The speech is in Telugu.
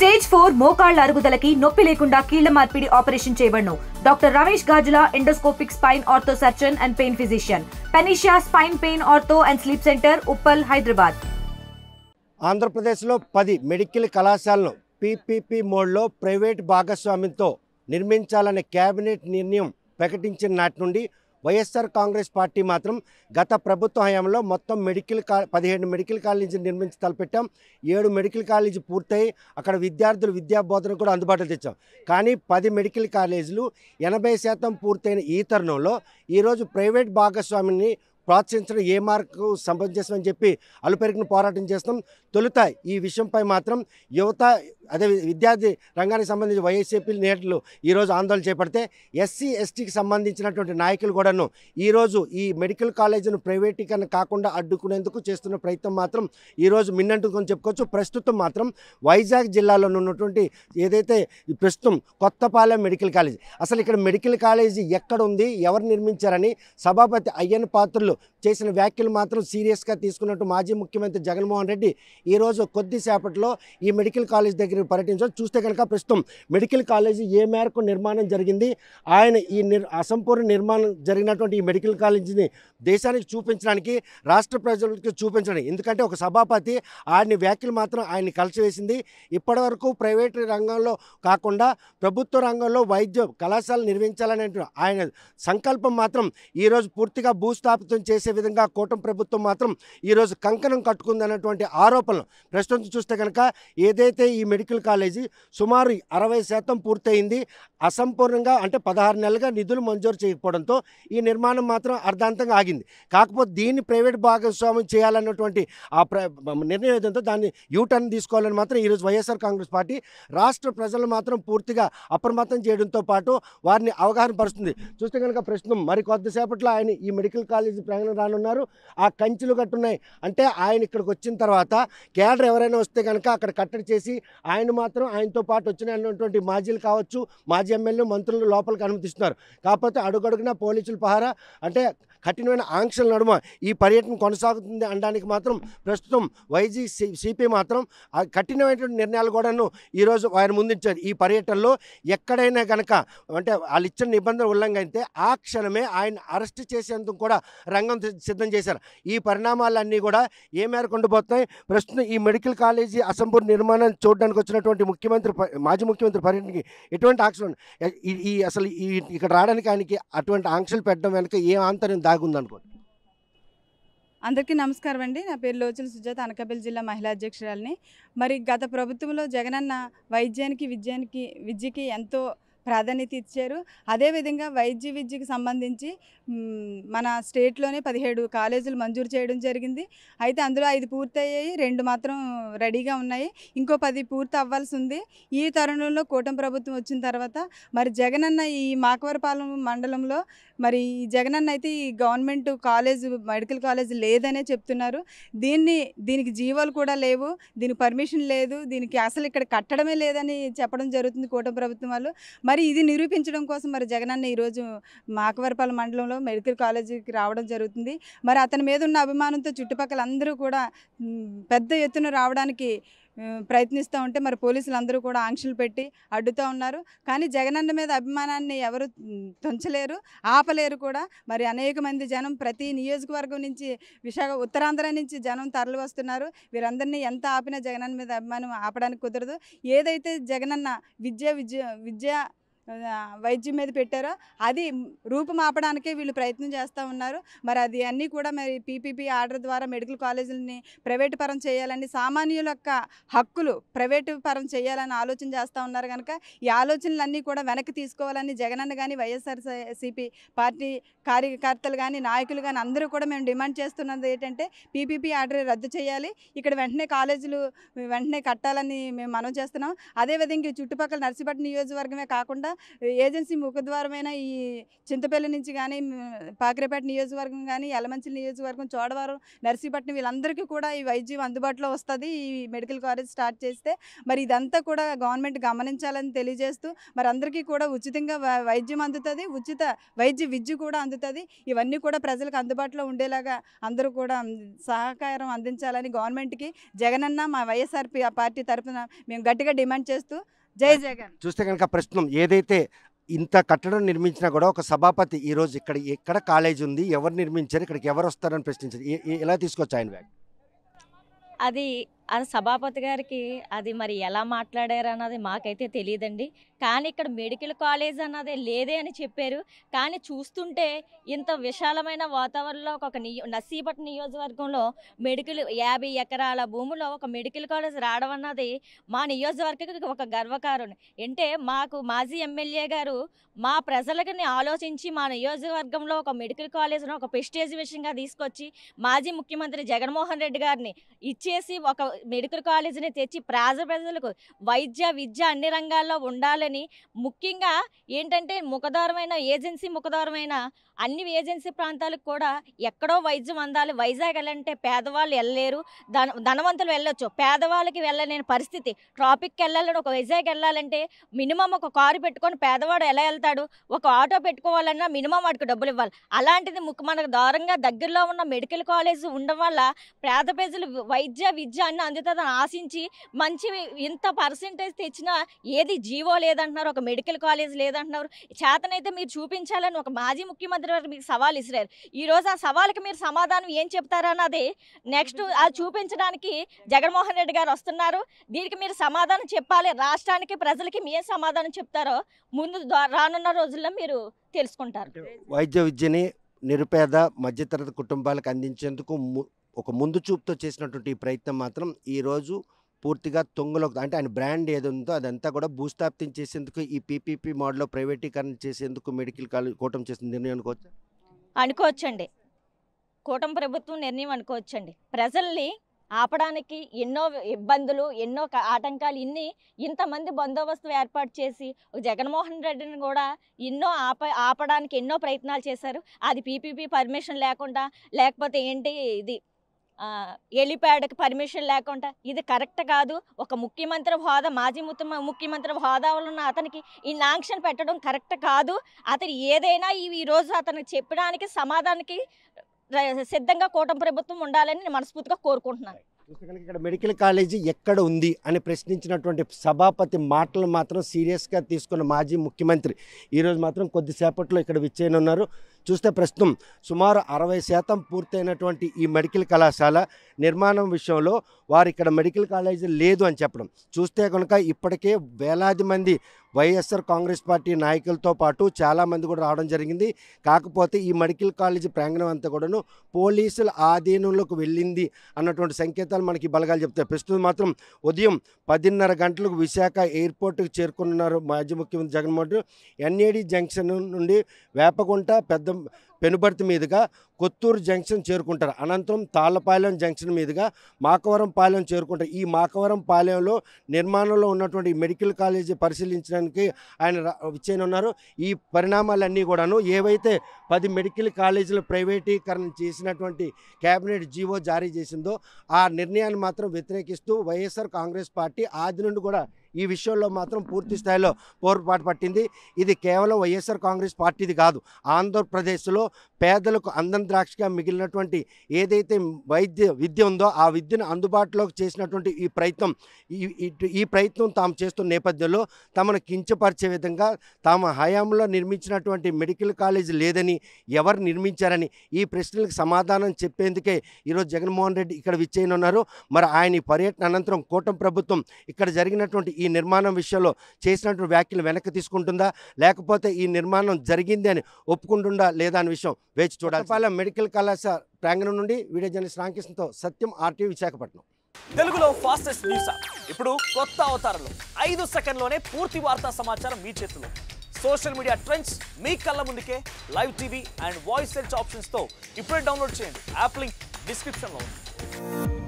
స్టేజ్ 4 మోకాళ్ల అరుగుదలకి నొప్పి లేకుండా కీళ్ల మార్పిడి ఆపరేషన్ చేయబడును. Doctor Ramesh Gajula, endoscopic spine ortho surgeon and pain physician, పెనిషియా spine pain ortho and sleep centre, Uppal, Hyderabad. ఆంధ్రప్రదేశ్లో 10 మెడికల్ కళాశాలను పీపీపీ మోడ్లో ప్రైవేట్ భాగస్వామ్యంతో నిర్మించాలనే కేబినెట్ నిర్ణయం ప్రకటించిన నాటి నుండి వైఎస్ఆర్ కాంగ్రెస్ పార్టీ మాత్రం గత ప్రభుత్వ హయాంలో మొత్తం 17 మెడికల్ కాలేజీలు నిర్మించి తలపెట్టాం. 7 మెడికల్ కాలేజీ పూర్తయి అక్కడ విద్యార్థులు విద్యాబోధన కూడా అందుబాటులో తెచ్చాం. కానీ 10 మెడికల్ కాలేజీలు 80% పూర్తయిన ఈ తరుణంలో ఈరోజు ప్రైవేట్ భాగస్వామిని ప్రోత్సహించడం ఏ మార్కు సమంజసమని చెప్పి అలుపెరిగిన పోరాటం చేస్తాం. తొలుత ఈ విషయంపై మాత్రం యువత, అదే విద్యార్థి రంగానికి సంబంధించి వైఎస్ఏపీ నేతలు ఈరోజు ఆందోళన చేపడితే ఎస్సీ ఎస్టీకి సంబంధించినటువంటి నాయకులు కూడాను ఈరోజు ఈ మెడికల్ కాలేజీను ప్రైవేటీకరణ కాకుండా అడ్డుకునేందుకు చేస్తున్న ప్రయత్నం మాత్రం ఈరోజు మిన్నంటుకొని చెప్పుకోవచ్చు. ప్రస్తుతం మాత్రం వైజాగ్ జిల్లాలో ఉన్నటువంటి ఏదైతే ప్రస్తుతం కొత్తపాలెం మెడికల్ కాలేజీ, అసలు ఇక్కడ మెడికల్ కాలేజీ ఎక్కడ ఉంది, ఎవరు నిర్మించారని సభాపతి అయ్యన్న పాత్రులు చేసిన వ్యాఖ్యలు మాత్రం సీరియస్గా తీసుకున్నట్టు మాజీ ముఖ్యమంత్రి జగన్మోహన్ రెడ్డి ఈరోజు కొద్దిసేపట్లో ఈ మెడికల్ కాలేజ్ దగ్గర పర్యటించారు. చూస్తే కనుక ప్రస్తుతం మెడికల్ కాలేజీ ఏ మేరకు నిర్మాణం జరిగింది, ఆయన ఈ అసంపూర్ణ నిర్మాణం జరిగినటువంటి ఈ మెడికల్ కాలేజీని దేశానికి చూపించడానికి, రాష్ట్ర ప్రజలకు చూపించడానికి, ఎందుకంటే ఒక సభాపతి ఆయన వ్యాఖ్యలు మాత్రం ఆయన్ని కలిసివేసింది. ఇప్పటివరకు ప్రైవేట్ రంగంలో కాకుండా ప్రభుత్వ రంగంలో వైద్య కళాశాల నిర్మించాలనే ఆయన సంకల్పం మాత్రం ఈరోజు పూర్తిగా భూస్థాపితం చేసే విధంగా కూటమి ప్రభుత్వం మాత్రం ఈరోజు కంకణం కట్టుకుందన్నటువంటి ఆరోపణలు ప్రస్తుతం చూస్తే కనుక ఏదైతే ఈ మెడికల్ కాలేజీ సుమారు 60% పూర్తయింది, అసంపూర్ణంగా అంటే 16 నెలలుగా నిధులు మంజూరు చేయకపోవడంతో ఈ నిర్మాణం మాత్రం అర్ధాంతంగా ఆగింది. కాకపోతే దీన్ని ప్రైవేట్ భాగస్వామ్యం చేయాలన్నటువంటి ఆ నిర్ణయం ఏదంతో దాన్ని యూటర్న్ తీసుకోవాలని మాత్రం ఈరోజు వైఎస్ఆర్ కాంగ్రెస్ పార్టీ రాష్ట్ర ప్రజలు మాత్రం పూర్తిగా అప్రమత్తం చేయడంతో పాటు వారిని అవగాహన పరుస్తుంది. చూస్తే కనుక ప్రస్తుతం మరి కొద్దిసేపట్లో ఆయన ఈ మెడికల్ కాలేజీ ప్రాంగణం రానున్నారు. ఆ కంచెలు కట్టున్నాయి అంటే ఆయన ఇక్కడికి వచ్చిన తర్వాత కేడర్ ఎవరైనా వస్తే కనుక అక్కడ కట్టడి చేసి ఆయన మాత్రం ఆయనతో పాటు వచ్చినటువంటి మాజీలు కావచ్చు, మాజీ ఎమ్మెల్యేలు, మంత్రులు లోపలికి అనుమతిస్తున్నారు. కాకపోతే అడుగడుగున పోలీసులు పహారా అంటే కఠినమైన ఆంక్షల నడుమ ఈ పర్యటన కొనసాగుతుంది అనడానికి మాత్రం ప్రస్తుతం వైజీ సిపి మాత్రం కఠినమైనటువంటి నిర్ణయాలు కూడాను ఈరోజు ఆయన ముందుంచారు. ఈ పర్యటనలో ఎక్కడైనా కనుక అంటే వాళ్ళు ఇచ్చిన నిబంధన ఉల్లంఘన అయితే ఆ క్షణమే ఆయన అరెస్ట్ చేసేందుకు కూడా రంగం సిద్ధం చేశారు. ఈ పరిణామాలన్నీ కూడా ఏ మేరకు ఉండబోతున్నాయి, ప్రస్తుతం ఈ మెడికల్ కాలేజీ అసంపూర్ణ నిర్మాణాన్ని చూడడానికి వచ్చినటువంటి మాజీ ముఖ్యమంత్రి పర్యటనకి ఎటువంటి ఆంక్షలు ఈ అసలు ఇక్కడ రావడానికి ఆయనకి అటువంటి ఆంక్షలు పెట్టడం వెనక ఏ ఆంతర్యం దాగుందనుకోండి. అందరికీ నమస్కారం అండి. నా పేరు లోచల సుజాత, అనకాపల్లి జిల్లా మహిళా అధ్యక్షురాలిని. మరి గత ప్రభుత్వంలో జగనన్న వైద్యానికి విద్యకి ఎంతో ప్రాధాన్యత ఇచ్చారు. అదేవిధంగా విద్యకి సంబంధించి మన స్టేట్లోనే 17 కాలేజీలు మంజూరు చేయడం జరిగింది. అయితే అందులో 5 పూర్తయ్యాయి, 2 మాత్రం రెడీగా ఉన్నాయి, ఇంకో 10 పూర్తి అవ్వాల్సి ఉంది. ఈ తరుణంలో కూటమి ప్రభుత్వం వచ్చిన తర్వాత మరి జగనన్న ఈ మాకవరపాలెం మండలంలో మరి జగనన్న అయితే ఈ గవర్నమెంట్ మెడికల్ కాలేజ్ లేదనే చెప్తున్నారు. దీనికి జీవోలు కూడా లేవు, దీనికి పర్మిషన్ లేదు, దీనికి అసలు ఇక్కడ కట్టడమే లేదని చెప్పడం జరుగుతుంది కూటమి ప్రభుత్వం వాళ్ళు. మరి ఇది నిరూపించడం కోసం మరి జగనన్న ఈరోజు మాకవరపాలెం మండలంలో మెడికల్ కాలేజీకి రావడం జరుగుతుంది. మరి అతని మీద ఉన్న అభిమానంతో చుట్టుపక్కల అందరూ కూడా పెద్ద ఎత్తున రావడానికి ప్రయత్నిస్తూ ఉంటే మరి పోలీసులు అందరూ కూడా ఆంక్షలు పెట్టి అడ్డుతూ ఉన్నారు. కానీ జగనన్న మీద అభిమానాన్ని ఎవరు తుంచలేరు, ఆపలేరు కూడా. మరి అనేక మంది జనం ప్రతి నియోజకవర్గం నుంచి ఉత్తరాంధ్ర నుంచి జనం తరలి వస్తున్నారు. వీరందరినీ ఎంత ఆపినా జగనన్న మీద అభిమానం ఆపడానికి కుదరదు. ఏదైతే జగనన్న విద్య వైద్యం మీద పెట్టారో అది రూపుమాపడానికే వీళ్ళు ప్రయత్నం చేస్తూ ఉన్నారు. మరి అది అన్నీ కూడా మరి పీపీపీ ఆర్డర్ ద్వారా మెడికల్ కాలేజీలని ప్రైవేటు పరం చేయాలని, సామాన్యుల యొక్క హక్కులు ప్రైవేటు పరం చేయాలని ఆలోచన చేస్తూ ఉన్నారు. కనుక ఈ ఆలోచనలన్నీ కూడా వెనక్కి తీసుకోవాలని జగనన్న కానీ వైఎస్ఆర్సీపీ పార్టీ కార్యకర్తలు కానీ నాయకులు కానీ అందరూ కూడా మేము డిమాండ్ చేస్తున్నది ఏంటంటే పీపీపీ ఆర్డర్ రద్దు చేయాలి, ఇక్కడ వెంటనే కాలేజీలు వెంటనే కట్టాలని మేము మనవి చేస్తున్నాం. అదేవిధంగా చుట్టుపక్కల నర్సీపట్నం నియోజకవర్గమే కాకుండా ఏజెన్సీ ముఖద్వారమైన ఈ చింతపల్లి నుంచి కానీ పాకిరేపేట నియోజకవర్గం కానీ యలమంచిలి నియోజకవర్గం చోడవరం నర్సీపట్నం వీళ్ళందరికీ కూడా ఈ వైద్యం అందుబాటులో వస్తుంది ఈ మెడికల్ కాలేజ్ స్టార్ట్ చేస్తే. మరి ఇదంతా కూడా గవర్నమెంట్ గమనించాలని తెలియజేస్తూ మరి అందరికీ కూడా ఉచితంగా వైద్యం అందుతుంది, ఉచిత వైద్య విద్య కూడా అందుతుంది. ఇవన్నీ కూడా ప్రజలకు అందుబాటులో ఉండేలాగా అందరూ కూడా సహకారం అందించాలని గవర్నమెంట్కి జగనన్న మా వైఎస్ఆర్ పార్టీ తరఫున మేము గట్టిగా డిమాండ్ చేస్తూ జై జగన్. చూస్తే కనుక ప్రస్తుతం ఏదైతే ఇంత కట్టడం నిర్మించినా కూడా ఒక సభాపతి ఈరోజు ఎక్కడ కాలేజ్ ఉంది, ఎవరు నిర్మించారు, ఇక్కడికి ఎవరు వస్తారని ప్రశ్నించారు. ఎలా తీసుకొచ్చి ఆయన బ్యాగ్ అది సభాపతి గారికి అది మరి ఎలా మాట్లాడారు అన్నది మాకైతే తెలియదండి. కానీ ఇక్కడ మెడికల్ కాలేజ్ అన్నది లేదే అని చెప్పారు. కానీ చూస్తుంటే ఇంత విశాలమైన వాతావరణంలో ఒక నర్సీపట్నం నియోజకవర్గంలో 50 ఎకరాల భూమిలో ఒక మెడికల్ కాలేజ్ రావడం అన్నది మా నియోజకవర్గానికి ఒక గర్వకారణం. అంటే మాకు మాజీ ఎమ్మెల్యే గారు మా ప్రజలకి ఆలోచించి మా నియోజకవర్గంలో ఒక మెడికల్ కాలేజ్ను ఒక ప్రెస్టేజ్ విషయంగా తీసుకొచ్చి మాజీ ముఖ్యమంత్రి జగన్మోహన్ రెడ్డి గారిని ఇచ్చేసి ఒక మెడికల్ కాలేజీని తెచ్చి ప్రజలకు వైద్య విద్య అన్ని రంగాల్లో ఉండాలని, ముఖ్యంగా ఏంటంటే ఏజెన్సీ ముఖదారమైన అన్ని ఏజెన్సీ ప్రాంతాలకు కూడా ఎక్కడో వైద్యం అందాలి. వైజాగ్ వెళ్ళాలంటే పేదవాళ్ళు వెళ్ళలేరు, ధనవంతులు వెళ్ళొచ్చు, పేదవాళ్ళకి వెళ్ళలేని పరిస్థితి. ట్రాఫిక్కి వెళ్ళాలని ఒక వైజాగ్ వెళ్ళాలంటే మినిమం ఒక కారు పెట్టుకొని పేదవాడు ఎలా వెళ్తాడు, ఒక ఆటో పెట్టుకోవాలన్నా మినిమం వాడికి డబ్బులు ఇవ్వాలి. అలాంటిది మనకు దూరంగా దగ్గరలో ఉన్న మెడికల్ కాలేజ్ ఉండడం వల్ల పేద ప్రజలు వైద్య విద్య అన్ని అందుతుందని ఆశించి మంచి ఇంత పర్సెంటేజ్ తెచ్చినా ఏది జీవో లేదంటున్నారు, ఒక మెడికల్ కాలేజ్ లేదంటున్నారు. చేతనైతే మీరు చూపించాలని ఒక మాజీ ముఖ్యమంత్రి మీకు సవాల్ ఇసిరారు. ఈరోజు ఆ సవాల్కి మీరు సమాధానం ఏం చెప్తారన్నది నెక్స్ట్ అది చూపించడానికి జగన్మోహన్ రెడ్డి గారు వస్తున్నారు. దీనికి మీరు సమాధానం చెప్పాలి. రాష్ట్రానికి ప్రజలకి మీరు సమాధానం చెప్తారో ముందు రానున్న రోజుల్లో మీరు తెలుసుకుంటారు. వైద్య విద్యని నిరుపేద మధ్యతరగతి కుటుంబాలకు అందించేందుకు ఒక ముందు చూపుతో చేసినటువంటి ఈ ప్రయత్నం మాత్రం ఈరోజు పూర్తిగా తొంగలోకి, అంటే ఆయన బ్రాండ్ ఏది ఉందో అదంతా కూడా భూస్థాపితం చేసేందుకు ఈ పీపీపీ మోడల్లో ప్రైవేటీకరణ చేసేందుకు మెడికల్ కాలేజ్ కూటమి చేసిన నిర్ణయం అనుకోవచ్చండి. కూటమి ప్రభుత్వం నిర్ణయం అనుకోవచ్చండి. ప్రజల్ని ఆపడానికి ఎన్నో ఇబ్బందులు, ఎన్నో ఆటంకాలు, ఇంతమంది బందోబస్తు ఏర్పాటు చేసి జగన్మోహన్ రెడ్డిని కూడా ఆపడానికి ఎన్నో ప్రయత్నాలు చేశారు. అది పీపీపీ పర్మిషన్ లేకుండా, లేకపోతే ఇది హెలిప్యాడ్కి పర్మిషన్ లేకుండా, ఇది కరెక్ట్ కాదు. ఒక ముఖ్యమంత్రి హోదా, మాజీ ముఖ్యమంత్రి హోదాలో ఉన్న అతనికి ఈ ఆంక్షన్ పెట్టడం కరెక్ట్ కాదు. అతను ఏదైనా ఈరోజు అతనికి చెప్పడానికి సమాధానానికి సిద్ధంగా కూటమి ప్రభుత్వం ఉండాలని నేను మనస్ఫూర్తిగా కోరుకుంటున్నాను. ఇక్కడ మెడికల్ కాలేజీ ఎక్కడ ఉంది అని ప్రశ్నించినటువంటి సభాపతి మాటలు మాత్రం సీరియస్గా తీసుకున్న మాజీ ముఖ్యమంత్రి ఈరోజు మాత్రం కొద్దిసేపట్లో ఇక్కడ విచ్చేయనున్నారు. చూస్తే ప్రస్తుతం సుమారు 60% పూర్తయినటువంటి ఈ మెడికల్ కళాశాల నిర్మాణం విషయంలో వారు ఇక్కడ మెడికల్ కాలేజీ లేదు అని చెప్పడం చూస్తే కనుక ఇప్పటికే వేలాది మంది వైఎస్ఆర్ కాంగ్రెస్ పార్టీ నాయకులతో పాటు చాలామంది కూడా రావడం జరిగింది. కాకపోతే ఈ మెడికల్ కాలేజీ ప్రాంగణం అంతా కూడాను పోలీసుల ఆధీనంలోకి వెళ్ళింది అన్నటువంటి సంకేతాలు మనకి బలగాలు చెప్తాయి. ప్రస్తుతం మాత్రం ఉదయం 10:30 గంటలకు విశాఖ ఎయిర్పోర్ట్కి చేరుకున్నారు మాజీ ముఖ్యమంత్రి జగన్మోహన్ రెడ్డి. ఎన్ఏడి జంక్షన్ నుండి వేపగుంట పెనుబర్తి మీదుగా కొత్తూరు జంక్షన్ చేరుకుంటారు. అనంతరం తాళ్లపాలెం జంక్షన్ మీదుగా మాకవరం పాలెం చేరుకుంటారు. ఈ మాకవరం పాలెంలో నిర్మాణంలో ఉన్నటువంటి మెడికల్ కాలేజీ పరిశీలించడానికి ఆయన విచ్చేయనున్నారు. ఈ పరిణామాలన్నీ కూడాను ఏవైతే 10 మెడికల్ కాలేజీలు ప్రైవేటీకరణ చేసినటువంటి కేబినెట్ జీవో జారీ చేసిందో ఆ నిర్ణయాన్ని మాత్రం వ్యతిరేకిస్తూ వైఎస్ఆర్ కాంగ్రెస్ పార్టీ ఆది నుండి కూడా ఈ విషయంలో మాత్రం పూర్తి స్థాయిలో పోరుపాటు పట్టింది. ఇది కేవలం వైఎస్ఆర్ కాంగ్రెస్ పార్టీది కాదు, ఆంధ్రప్రదేశ్లో పేదలకు అందం ద్రాక్షగా మిగిలినటువంటి ఏదైతే విద్య ఉందో ఆ విద్యను అందుబాటులోకి చేసినటువంటి ఈ ప్రయత్నం తాము చేస్తున్న నేపథ్యంలో తమను కించపరిచే విధంగా తాము హయాంలో నిర్మించినటువంటి మెడికల్ కాలేజ్ లేదని, ఎవరు నిర్మించారని ఈ ప్రశ్నలకు సమాధానం చెప్పేందుకే ఈరోజు జగన్మోహన్ రెడ్డి ఇక్కడ విచ్చేయనున్నారు. మరి ఆయన ఈ పర్యటన అనంతరం కూటమి ప్రభుత్వం ఇక్కడ జరిగినటువంటి ఈ నిర్మాణం విషయంలో చేసినటువంటి వ్యాఖ్యలు వెనక్కి తీసుకుంటుందా, లేకపోతే ఈ నిర్మాణం జరిగింది అని ఒప్పుకుంటుందా లేదా అనే విషయం వేచి చూడాలి. మెడికల్ కళాశాల ప్రాంగణం నుండి వీడియో జర్నలిస్ట్ రామకృష్ణతో సత్యం, RTV విశాఖపట్నం. తెలుగులో ఫాస్టెస్ట్ న్యూస్ ఇప్పుడు కొత్త అవతారంలో 5 సెకండ్లోనే పూర్తి వార్తా సమాచారం మీ చేతిలో. సోషల్ మీడియా ట్రెండ్స్ మీ కళ్ళ ముందుకే live TV and voice search ఆప్షన్స్తో ఇప్పుడే డౌన్లోడ్ చేయండి. యాప్ లింక్ డిస్క్రిప్షన్లో ఉంది.